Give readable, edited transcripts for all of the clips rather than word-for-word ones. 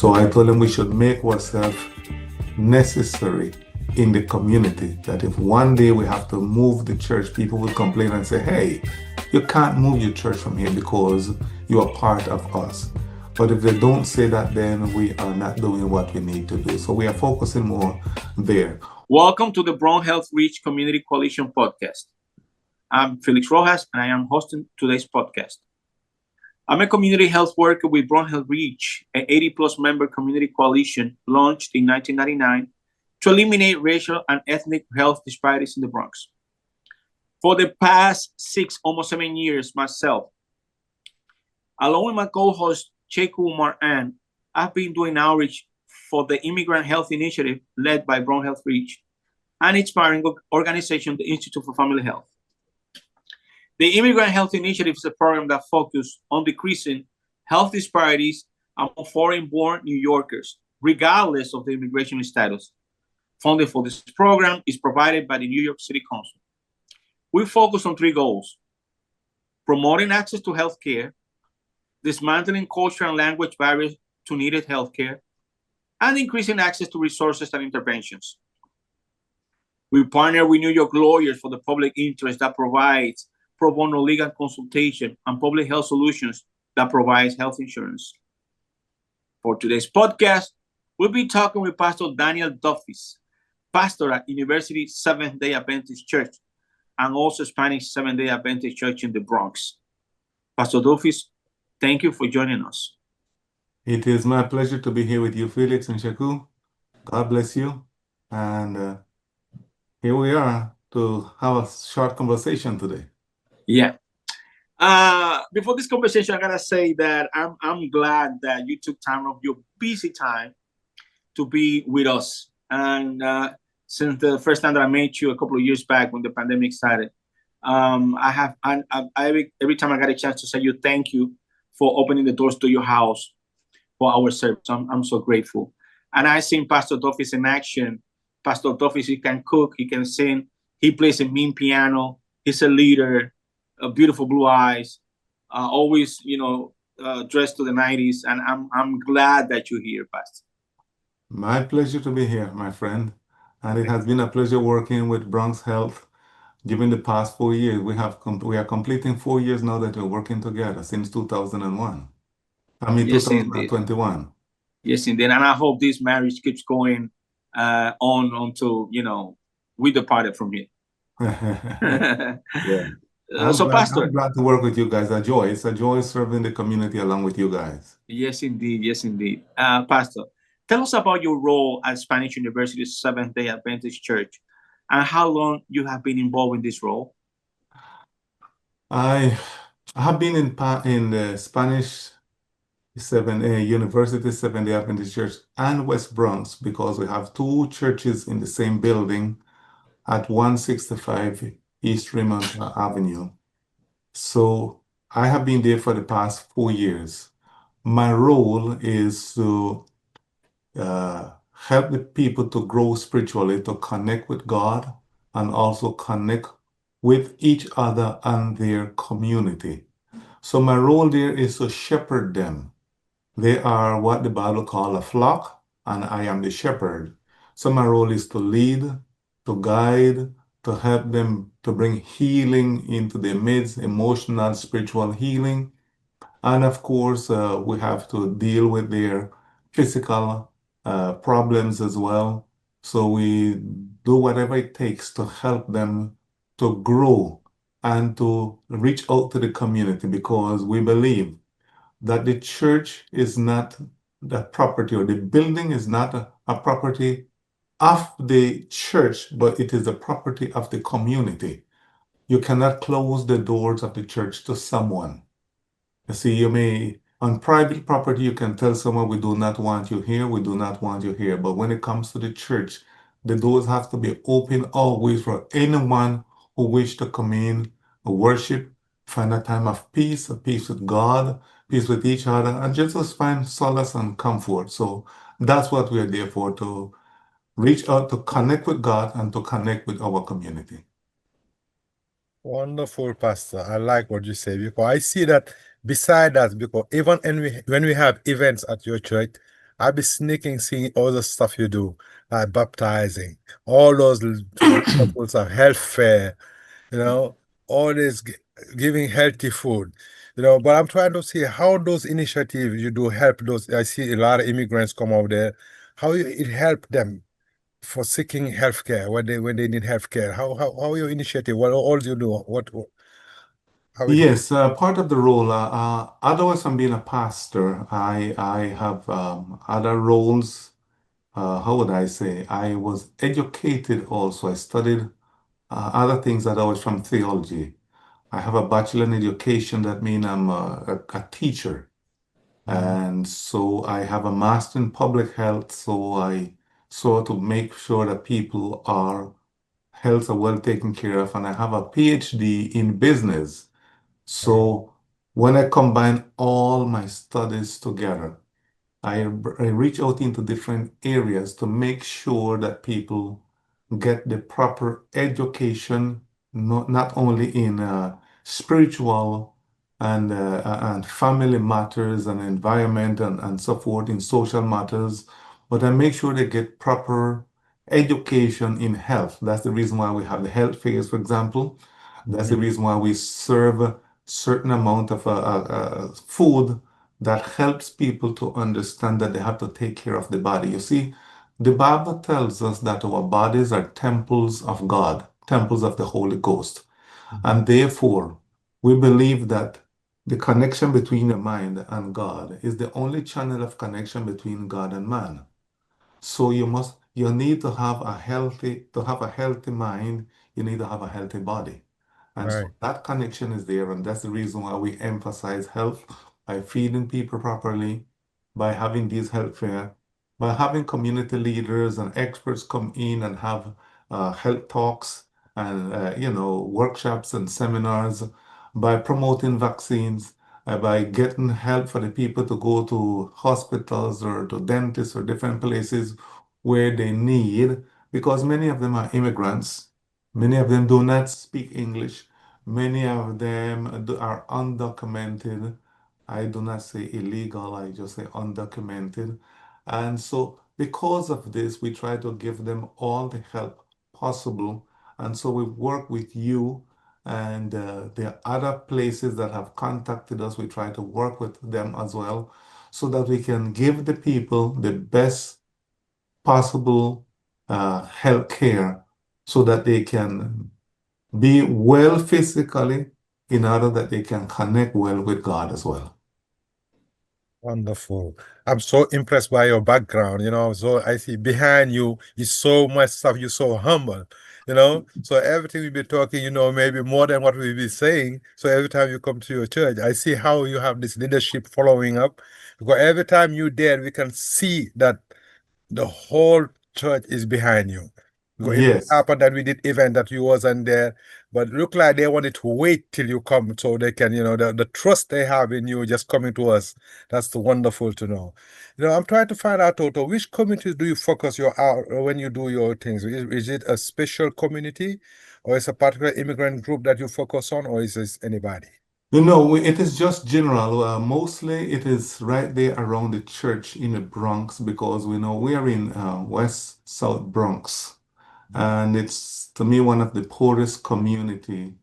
So I told them we should make ourselves necessary in the community, that if one day we have to move the church, people would complain and say, hey, you can't move your church from here because you are part of us. But if they don't say that, then we are not doing what we need to do. So we are focusing more there. Welcome to the Bronx Health REACH Community Coalition podcast. I'm Felix Rojas, and I am hosting today's podcast. I'm a community health worker with Bronx Health REACH, an 80-plus member community coalition launched in 1999 to eliminate racial and ethnic health disparities in the Bronx. For the past 6, almost 7 years, myself, along with my co-host, Cheku Maran, I've been doing outreach for the Immigrant Health Initiative led by Bronx Health REACH and its parent organization, the Institute for Family Health. The Immigrant Health Initiative is a program that focuses on decreasing health disparities among foreign-born New Yorkers, regardless of their immigration status. Funding for this program is provided by the New York City Council. We focus on 3 goals: promoting access to health care, dismantling cultural and language barriers to needed health care, and increasing access to resources and interventions. We partner with New York lawyers for the public interest that provides pro bono legal consultation and public health solutions that provides health insurance. For today's podcast, we'll be talking with Pastor Daniel Duffis, pastor at University Seventh-day Adventist Church and also Spanish Seventh-day Adventist Church in the Bronx. Pastor Duffis, thank you for joining us. It is my pleasure to be here with you, Felix and Shaku. God bless you. And here we are to have a short conversation today. Yeah. Before this conversation, I gotta say that I'm glad that you took time of your busy time to be with us. And since the first time that I met you a couple of years back when the pandemic started, every time I got a chance to say you thank you for opening the doors to your house for our service. I'm so grateful. And I seen Pastor Duffis in action. Pastor Duffis, he can cook, he can sing, he plays a mean piano, he's a leader. Beautiful blue eyes, always, dressed to the 90s. And I'm glad that you're here, Pastor. My pleasure to be here, my friend. And it has been a pleasure working with Bronx Health during the past 4 years. We are completing 4 years now that we're working together since 2001. Yes, 2021. Indeed. Yes, indeed. And I hope this marriage keeps going on until, we departed from here. Yeah. Pastor, I'm glad to work with you guys. It's a joy serving the community along with you guys. Yes, indeed. Yes, indeed. Pastor, tell us about your role at Spanish University Seventh-day Adventist Church and how long you have been involved in this role. I have been in the Spanish University Seventh-day Adventist Church and West Bronx because we have 2 churches in the same building at 165 East Remont Avenue. So I have been there for the past 4 years. My role is to help the people to grow spiritually, to connect with God, and also connect with each other and their community. So my role there is to shepherd them. They are what the Bible calls a flock, and I am the shepherd. So my role is to lead, to guide, to help them to bring healing into their midst, emotional, spiritual healing. And of course, we have to deal with their physical problems as well. So we do whatever it takes to help them to grow and to reach out to the community, because we believe that the church is not the property, or the building is not a property of the church, but it is the property of the community. You cannot close the doors of the church to someone. You see, on private property, you can tell someone, we do not want you here, we do not want you here. But when it comes to the church, the doors have to be open always for anyone who wish to come in, worship, find a time of peace, a peace with God, peace with each other, and just find solace and comfort. So that's what we're there for, to reach out, to connect with God and to connect with our community. Wonderful, Pastor. I like what you say, because I see that beside that, because even when we have events at your church, I be sneaking, seeing all the stuff you do, like baptizing, all those wonderful stuff, health fair, you know, all this giving healthy food, but I'm trying to see how those initiatives you do help those. I see a lot of immigrants come out there, how it help them for seeking healthcare when they need healthcare. How your initiative? What all you do? How it works? Yes, part of the role, otherwise from being a pastor, I have other roles. How would I say? I was educated also. I studied other things that I was from theology. I have a bachelor in education. That means I'm a teacher. Mhm. And so I have a master in public health. So I sort of make sure that people are health are well taken care of. And I have a PhD in business. Wow, So when I combine all my studies together, I reach out into different areas to make sure that people get the proper education, not only in spiritual and family matters and environment and so forth in social matters, but I make sure they get proper education in health. That's the reason why we have the health fairs, for example. That's the mhm. reason why we serve a certain amount of food that helps people to understand that they have to take care of the body. You see, the Bible tells us that our bodies are temples of God, temples of the Holy Ghost. Mhm. And therefore, we believe that the connection between the mind and God is the only channel of connection between God and man. So you need to have a healthy mind, you need to have a healthy body. And so Right. that connection is there, and that's the reason why we emphasize health by feeding people properly, by having these health fair, by having community leaders and experts come in and have health talks and workshops and seminars, by promoting vaccines, by getting help for the people to go to hospitals or to dentists or different places where they need, because many of them are immigrants. Many of them do not speak English. Many of them are undocumented. I do not say illegal, I just say undocumented. And so, because of this, we try to give them all the help possible. And so, we work with you, and there are other places that have contacted us. We try to work with them as well so that we can give the people the best possible health care so that they can be well physically in order that they can connect well with God as well. Wonderful. I'm so impressed by your background. So I see behind you is so much stuff. You're so humble, So everything we be talking, maybe more than what we be saying. So every time you come to your church, I see how you have this leadership following up. Because every time you there, we can see that the whole church is behind you. Because it Yes. happened that we did event that you wasn't there, but look like they wanted to wait till you come so they can, the trust they have in you just coming to us. That's the wonderful to know. I'm trying to find out, Toto, which communities do you focus your out when you do your things? Is it a special community, or is a particular immigrant group that you focus on, or is this anybody? It is just general. Mostly it is right there around the church in the Bronx because we know we are in West South Bronx, and it's to me one of the poorest community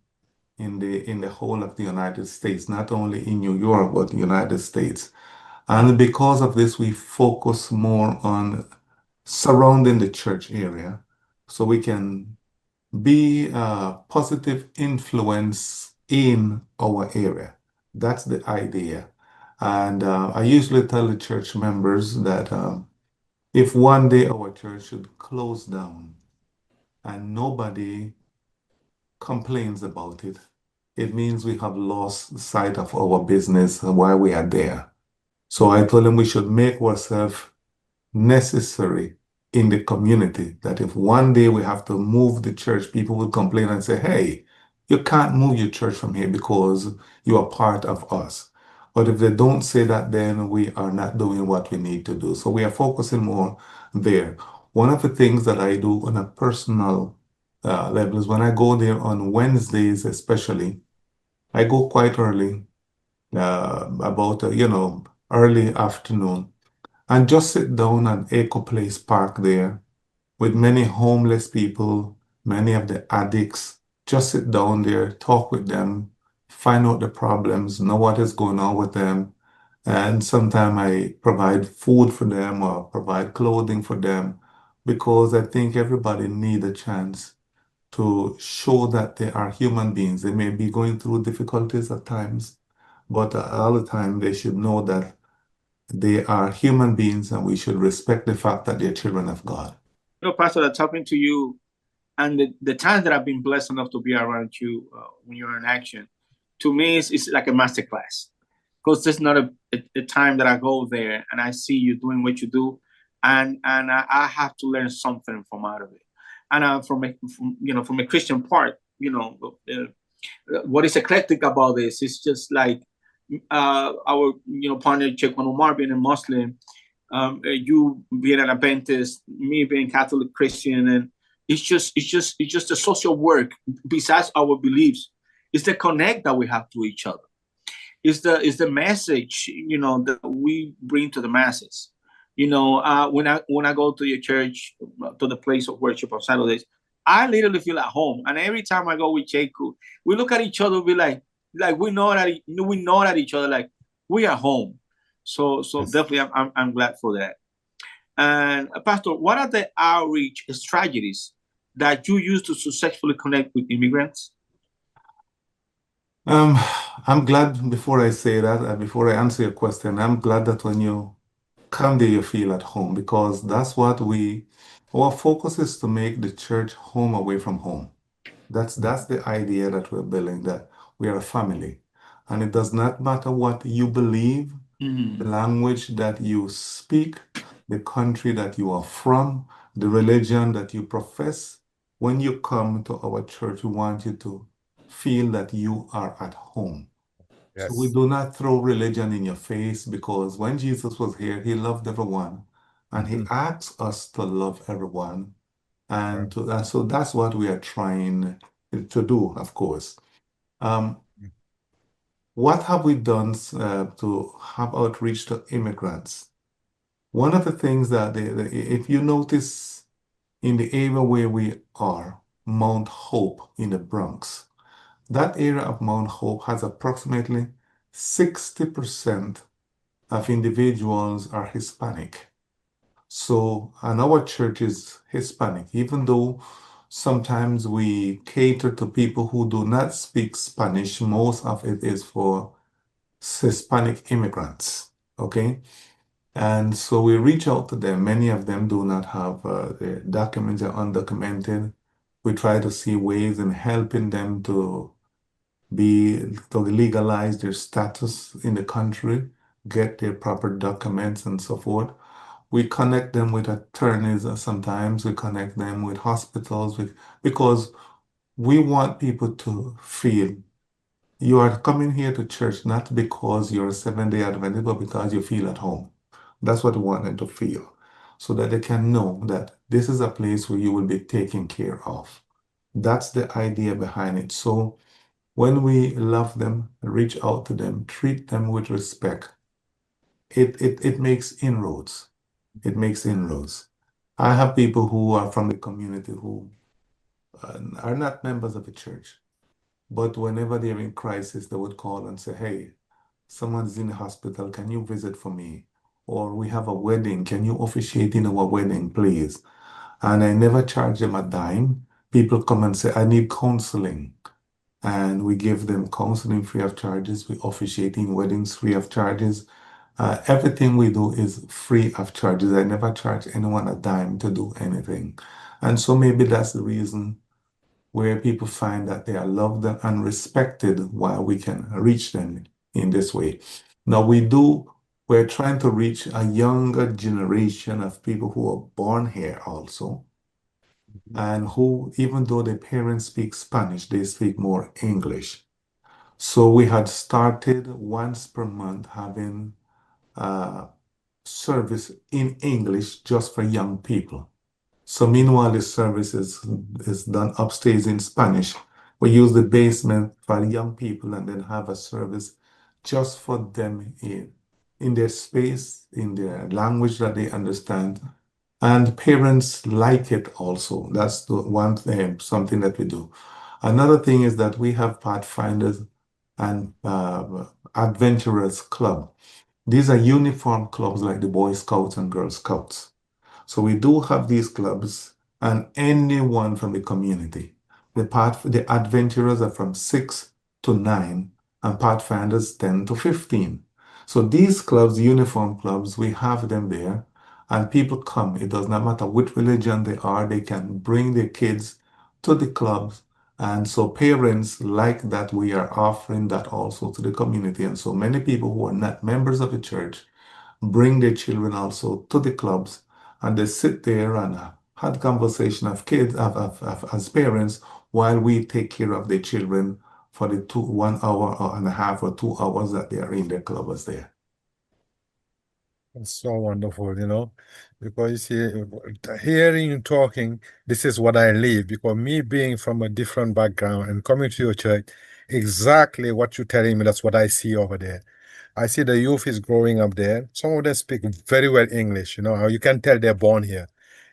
in the whole of the United States, not only in New York, but the United States. And because of this, we focus more on surrounding the church area so we can be a positive influence in our area. That's the idea. And I usually tell the church members that if one day our church should close down and nobody complains about it, it means we have lost sight of our business while we are there. So I told them we should make ourselves necessary in the community, that if one day we have to move the church, people will complain and say, hey, you can't move your church from here because you are part of us. But if they don't say that, then we are not doing what we need to do. So we are focusing more there. One of the things that I do on a personal level is when I go there on Wednesdays, especially, I go quite early, about, early afternoon, and just sit down at Echo Place Park there with many homeless people, many of the addicts. Just sit down there, talk with them, find out the problems, know what is going on with them. And sometimes I provide food for them or provide clothing for them because I think everybody needs a chance to show that they are human beings. They may be going through difficulties at times, but all the time they should know that they are human beings and we should respect the fact that they're children of God. Pastor, that's talking to you, and the times that I've been blessed enough to be around you when you're in action, to me, it's like a master class. Because there's not a time that I go there and I see you doing what you do, and I have to learn something from out of it. And from a Christian part, what is eclectic about this is just like our partner Chequan Omar being a Muslim, you being an Adventist, me being Catholic Christian, and it's just a social work besides our beliefs. It's the connect that we have to each other. It's the message that we bring to the masses. When I go to your church, to the place of worship on Saturdays, I literally feel at home. And every time I go with Cheku, we look at each other, we like we know that each other, like we are home. So Yes. definitely, I'm glad for that. And Pastor, what are the outreach strategies that you use to successfully connect with immigrants? I'm glad before I say that, before I answer your question, I'm glad that when you come there, you feel at home because that's what our focus is to make the church home away from home. That's the idea that we're building, that we are a family. And it does not matter what you believe, the language that you speak, the country that you are from, the religion that you profess. When you come to our church, we want you to feel that you are at home. So we Yes. do not throw religion in your face because when Jesus was here, he loved everyone and he Mhm. asks us to love everyone. Right. And so that's what we are trying to do, of course. Um, what have we done to have outreach to immigrants? One of the things that if you notice in the area where we are, Mount Hope in the Bronx, that area of Mount Hope has approximately 60% of individuals are Hispanic. So, and our church is Hispanic, even though sometimes we cater to people who do not speak Spanish, most of it is for Hispanic immigrants. Okay. And so we reach out to them. Many of them do not have their documents, are undocumented. We try to see ways in helping them to legalize their status in the country, get their proper documents and so forth. We connect them with attorneys sometimes. We connect them with hospitals because we want people to feel you are coming here to church not because you're a Seventh-day Adventist, but because you feel at home. That's what we want them to feel, so that they can know that this is a place where you will be taken care of. That's the idea behind it. So when we love them, reach out to them, treat them with respect, it makes inroads. It makes inroads. I have people who are from the community who are not members of the church, but whenever they're in crisis, they would call and say, hey, someone's in the hospital, can you visit for me? Or we have a wedding, can you officiate in our wedding, please? And I never charge them a dime. People come and say, I need counseling. And we give them counseling free of charges. We officiate in weddings free of charges. Everything we do is free of charges. I never charge anyone a dime to do anything. And so maybe that's the reason where people find that they are loved and respected while we can reach them in this way. Now we're trying to reach a younger generation of people who are born here also, Mhm. and who, even though their parents speak Spanish, they speak more English. So we had started once per month having a service in English just for young people. So meanwhile, the service is done upstairs in Spanish. We use the basement for young people and then have a service just for them in their space, in their language that they understand. And parents like it also. That's the one thing, something that we do. Another thing is that we have Pathfinders and Adventurers Club. These are uniform clubs like the Boy Scouts and Girl Scouts. So we do have these clubs, and anyone from the community. The adventurers are from 6 to 9, and pathfinders 10 to 15. So these clubs, uniform clubs, we have them there, and people come. It does not matter which religion they are, they can bring their kids to the clubs. And so parents like that we are offering that also to the community. And so many people who are not members of the church bring their children also to the clubs, and they sit there and had conversation of kids as parents while we take care of their children for the 1 hour or and a half or 2 hours that they are in their clubs there. It's so wonderful, because you see, hearing you talking, this is what I live. Because me being from a different background and coming to your church, exactly what you're telling me, that's what I see over there. I see the youth is growing up there. Some of them speak very well English, how you can tell they're born here.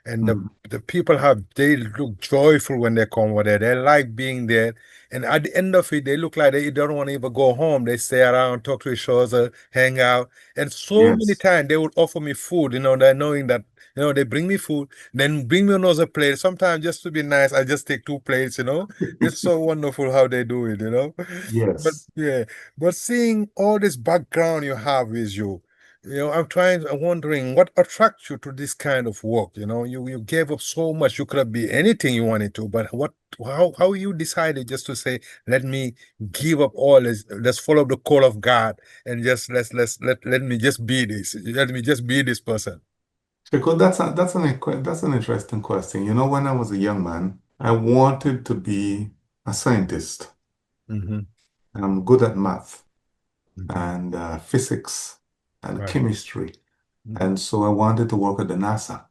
And the people they look joyful when they come over there. They like being there. And at the end of it, they look like they don't want to even go home. They stay around, talk to each other, hang out. And so many Yes. times they would offer me food, they're knowing that, they bring me food, then bring me another plate. Sometimes just to be nice, I just take 2 plates, It's so wonderful how they do it, But Yes. yeah, but seeing all this background you have with you, I'm wondering what attracts you to this kind of work. You gave up so much. You could have been anything you wanted to, but how you decided just to say, let me give up all this, let's follow the call of God and just let me just be this. Let me just be this person. Because that's an interesting question. When I was a young man, I wanted to be a scientist. Mm-hmm. I'm good at math Mm-hmm. and physics and Right. chemistry. Mm-hmm. And so I wanted to work at the NASA.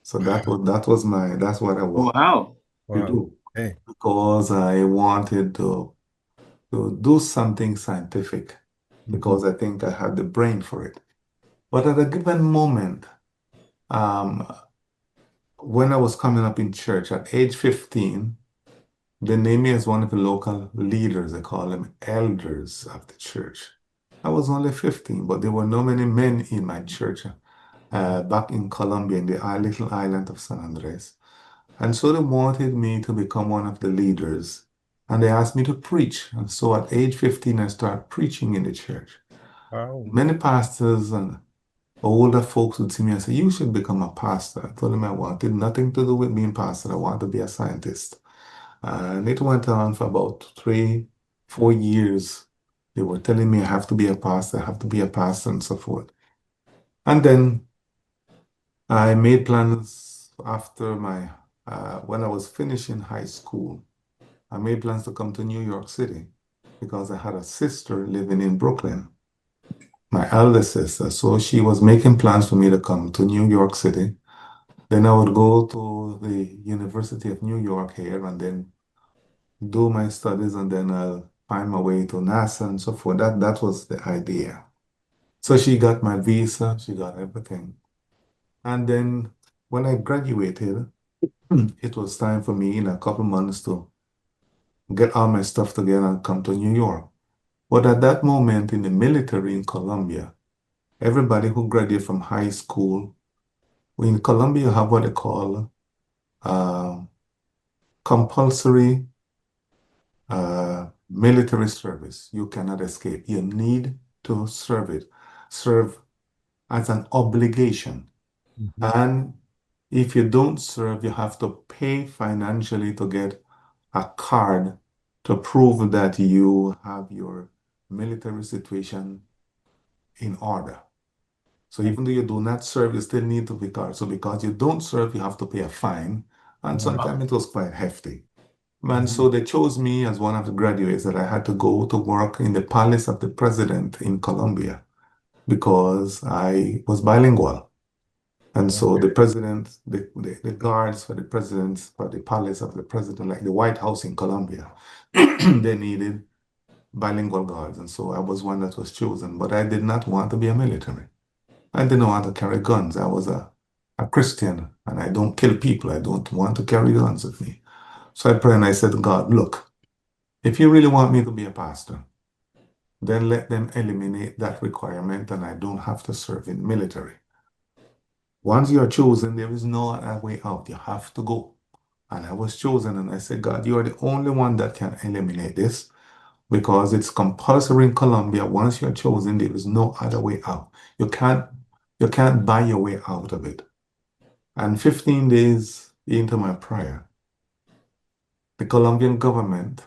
So that's what I wanted Wow. to Wow. do, Hey. because I wanted to do something scientific, Mm-hmm. because I think I had the brain for it. But at a given moment, um, when I was coming up in church at age 15, they named me as one of the local leaders. They call them elders of the church. I was only 15, but there were no many men in my church back in Colombia, in the little island of San Andres. And so they wanted me to become one of the leaders. And they asked me to preach. And so at age 15, I started preaching in the church. Wow. Many pastors and older folks would see me and say, you should become a pastor. I told them I wanted nothing to do with being pastor. I want to be a scientist. And it went on for about 3, 4 years. They were telling me I have to be a pastor, I have to be a pastor, and so forth. And then I made plans after when I was finishing high school. I made plans to come to New York City because I had a sister living in Brooklyn, my eldest sister. So she was making plans for me to come to New York City. Then I would go to the University of New York here and then do my studies, and then I'll find my way to NASA and so forth. That was the idea. So she got my visa, she got everything. And then when I graduated, it was time for me in a couple months to get all my stuff together and come to New York. But at that moment in the military in Colombia, everybody who graduated from high school, in Colombia, you have what they call uh, compulsory military service. You cannot escape. You need to serve as an obligation. Mm-hmm. And if you don't serve, you have to pay financially to get a card to prove that you have your military situation in order. So even though you do not serve, you still need to be card. So because you don't serve, you have to pay a fine. And Right. sometimes it was quite hefty. And Mm-hmm. so they chose me as one of the graduates that I had to go to work in the palace of the president in Colombia because I was bilingual. And so the Okay. president, the guards for the presidents, for the palace of the president, like the White House in Colombia, they needed bilingual guards, and so I was one that was chosen. But I did not want to be a military. I didn't want to carry guns. I was a Christian, and I don't kill people. I don't want to carry guns with me. So I prayed and I said, God, look, if you really want me to be a pastor, then let them eliminate that requirement and I don't have to serve in military. Once you're chosen, there is no other way out. You have to go. And I was chosen, and I said, God, you are the only one that can eliminate this because it's compulsory in Colombia. Once you're chosen, there is no other way out. You can't you can't buy your way out of it. And 15 days into my prayer, the Colombian government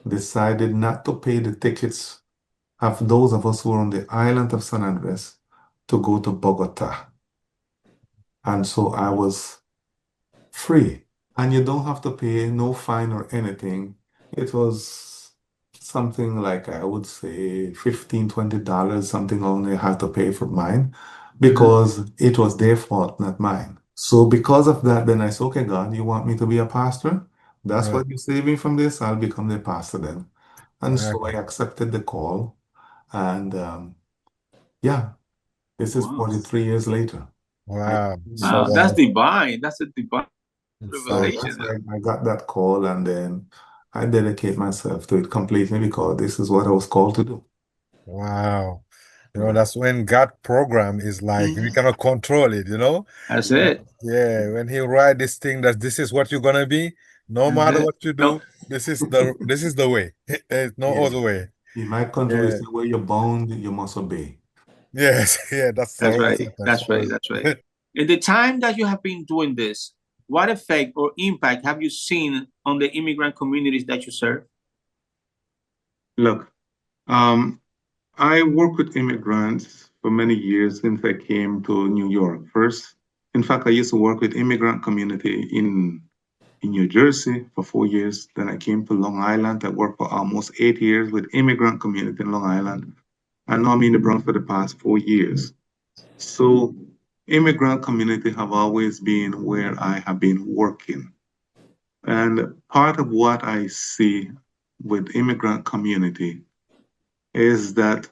decided not to pay the tickets of those of us who were on the island of San Andres to go to Bogota. And so I was free. And you don't have to pay no fine or anything. It was something like, I would say, $15, $20, something only I had to pay for mine because it was their fault, not mine. So because of that, then I said, okay, God, you want me to be a pastor? That's Right. what you save me from this. I'll become the pastor then. And so I Okay. accepted the call. And yeah, this is Wow. 43 years later. I, Wow. Wow, So that's divine. That's a divine so so revelation. that's why I got that call, and then I dedicate myself to it completely because this is what I was called to do. wow. Yeah. That's when God program is like we Mhm. cannot control it, That's Uh, it. yeah, when he write this thing that this is what you're gonna be, no That's matter it. what you No, do, this is the way. There's no Yeah. other way. In my country, we Yeah. say where you're bound, you must obey. Yes, yeah, that's the that's right right. sentence That's right. for That's right. it. In the time that you have been doing this, what effect or impact have you seen on the immigrant communities that you serve? Look, um, I work with immigrants for many years since I came to New York. First, in fact, I used to work with immigrant community in New Jersey for 4 years. Then I came to Long Island. I worked for almost 8 years with immigrant community in Long Island. And now I'm in the Bronx for the past 4 years. So immigrant community have always been where I have been working. And part of what I see with immigrant community is that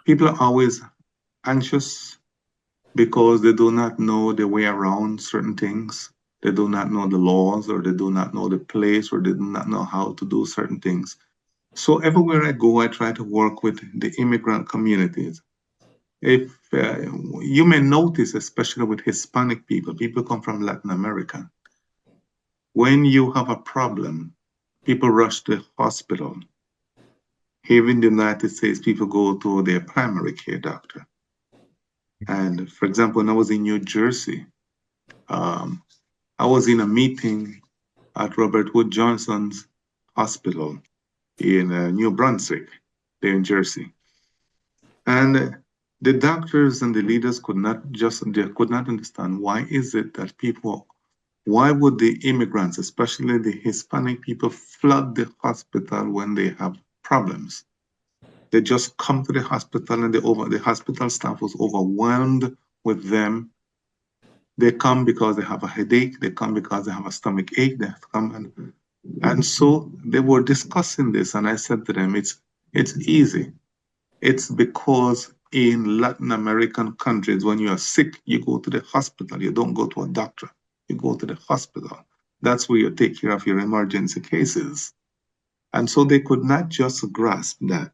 people are always anxious because they do not know their way around certain things. They do not know the laws, or they do not know the place, or they do not know how to do certain things. So everywhere I go, I try to work with the immigrant communities. If you may notice, especially with Hispanic people, people come from Latin America. When you have a problem, people rush to the hospital. Here in the United States, people go to their primary care doctor. And for example, when I was in New Jersey, um, I was in a meeting at Robert Wood Johnson's hospital in New Brunswick, there in Jersey. And the doctors and the leaders they could not understand why is it that why would the immigrants, especially the Hispanic people, flood the hospital when they have problems? They just come to the hospital and the hospital staff was overwhelmed with them. They come because they have a headache. They come because they have a stomach ache. They come and so they were discussing this, and I said to them, it's easy. It's because in Latin American countries, when you are sick, you go to the hospital. You don't go to a doctor. You go to the hospital. That's where you take care of your emergency cases. And so they could not just grasp that.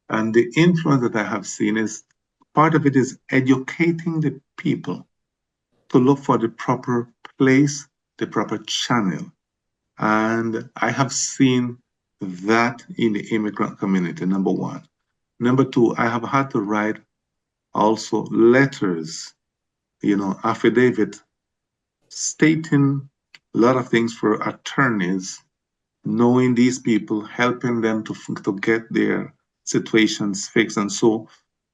And the influence that I have seen is part of it is educating the people to look for the proper place, the proper channel. And I have seen that in the immigrant community, number one. Number two, I have had to write also letters, affidavit stating a lot of things for attorneys, knowing these people, helping them to get their situations fixed. And so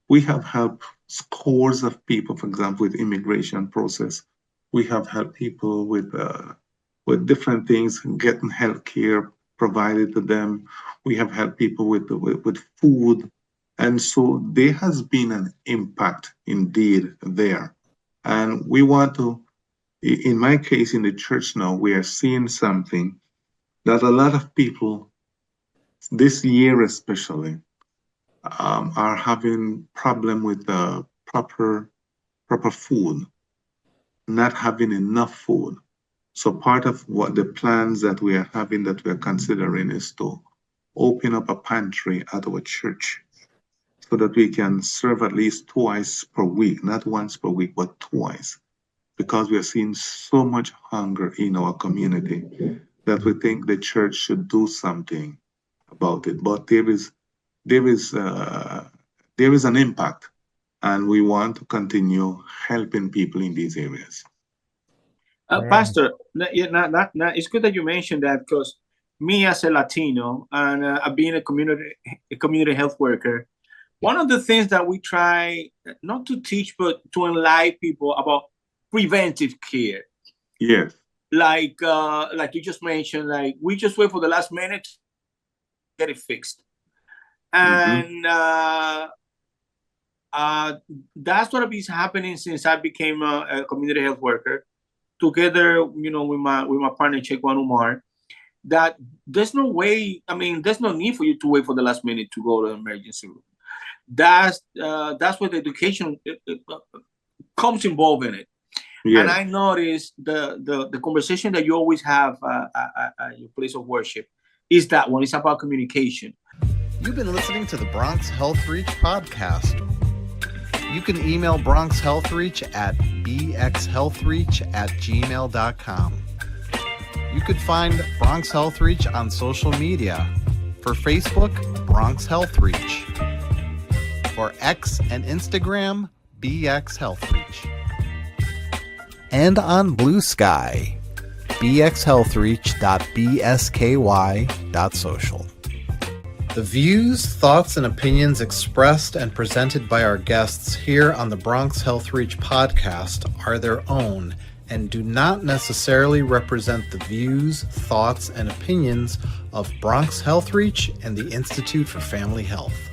we have helped scores of people, for example, with immigration process. We have helped people with different things, getting health care provided to them. We have helped people with food. And so there has been an impact indeed there. And we want to, in my case, in the church now, we are seeing something that a lot of people this year especially, are having problem with proper food, not having enough food. So part of what the plans that we are having, that we are considering, is to open up a pantry at our church so that we can serve at least twice per week, not once per week, but twice, because we are seeing so much hunger in our community that we think the church should do something about it. But there is an impact, and we want to continue helping people in these areas. Pastor, it's good that you mentioned that, because me as a Latino and being a community health worker, one of the things that we try not to teach but to enlighten people about preventive care. Yes. Like you just mentioned, like we just wait for the last minute to get it fixed, and that's what is happening since I became a community health worker, together, with my partner Cheikh Umar. That there's no way. I mean, there's no need for you to wait for the last minute to go to the emergency room. That's where the education comes involved in it. Yes. And I noticed the conversation that you always have at your place of worship is that one. It's about communication. You've been listening to the Bronx Health REACH podcast. You can email Bronx Health REACH at bxhealthreach@gmail.com. You could find Bronx Health REACH on social media. For Facebook, Bronx Health REACH. For X and Instagram, BX Health REACH. And on Blue Sky, bxhealthreach.bsky.social. The views, thoughts, and opinions expressed and presented by our guests here on the Bronx Health REACH podcast are their own and do not necessarily represent the views, thoughts, and opinions of Bronx Health REACH and the Institute for Family Health.